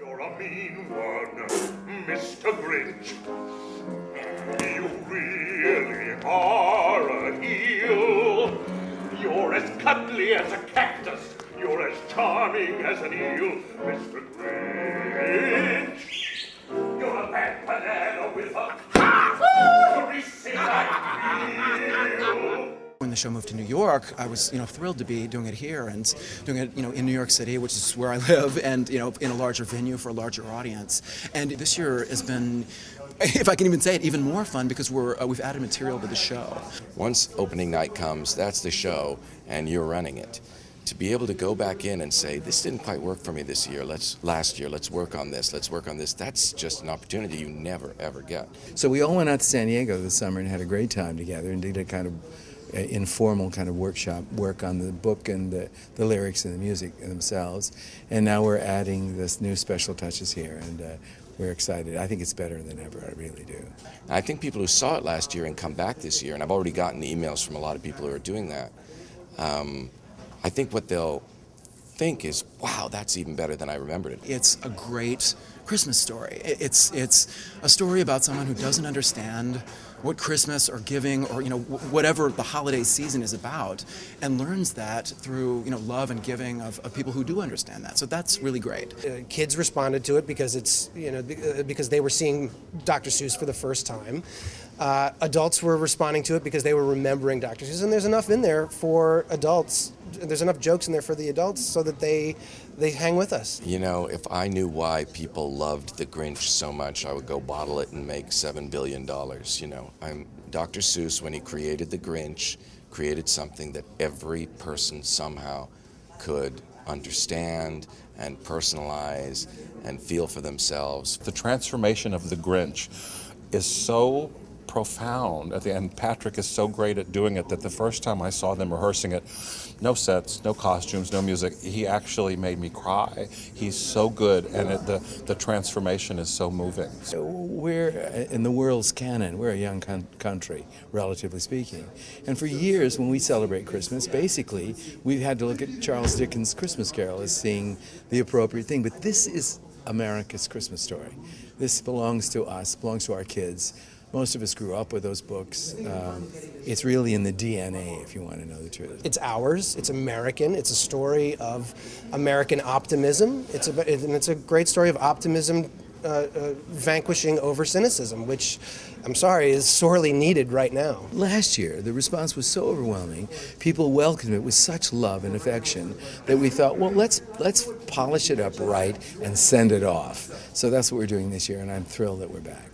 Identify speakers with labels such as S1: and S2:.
S1: You're a mean one, Mr. Grinch. You really are a heel. You're as cuddly as a cactus. You're as charming as an eel, Mr. Grinch. You're a bad banana with a greasy like peel.
S2: When the show moved to New York, I was, thrilled to be doing it here and doing it, in New York City, which is where I live, and, in a larger venue for a larger audience. And this year has been, if I can even say it, even more fun because we've added material to the show.
S3: Once opening night comes, that's the show, and you're running it. To be able to go back in and say, this didn't quite work for me this year, let's work on this, that's just an opportunity you never, ever get.
S4: So we all went out to San Diego this summer and had a great time together and did a kind of informal kind of workshop work on the book and the lyrics and the music themselves. And now we're adding this new special touches here, and we're excited. I think it's better than ever, I really do.
S3: I think people who saw it last year and come back this year, and I've already gotten emails from a lot of people who are doing that, I think what they'll think is, wow, that's even better than I remembered it.
S2: It's a great Christmas story. It's a story about someone who doesn't understand what Christmas or giving or whatever the holiday season is about, and learns that through love and giving of people who do understand that. So that's really great.
S5: Kids responded to it because it's because they were seeing Dr. Seuss for the first time. Adults were responding to it because they were remembering Dr. Seuss, and there's enough in there for adults. There's enough jokes in there for the adults so that they hang with us.
S3: If I knew why people loved the Grinch so much, I would go bottle it and make $7 billion. Dr. Seuss, when he created the Grinch, created something that every person somehow could understand and personalize and feel for themselves.
S6: The transformation of the Grinch is so profound, and Patrick is so great at doing it that the first time I saw them rehearsing it, no sets, no costumes, no music, he actually made me cry. He's so good, and the transformation is so moving.
S4: We're in the world's canon. We're a young country, relatively speaking. And for years, when we celebrate Christmas, basically, we've had to look at Charles Dickens' Christmas Carol as seeing the appropriate thing. But this is America's Christmas story. This belongs to us, belongs to our kids. Most of us grew up with those books. It's really in the DNA, if you want to know the truth.
S5: It's ours. It's American. It's a story of American optimism. It's a great story of optimism vanquishing over cynicism, which, I'm sorry, is sorely needed right now.
S4: Last year, the response was so overwhelming. People welcomed it with such love and affection that we thought, well, let's polish it up right and send it off. So that's what we're doing this year, and I'm thrilled that we're back.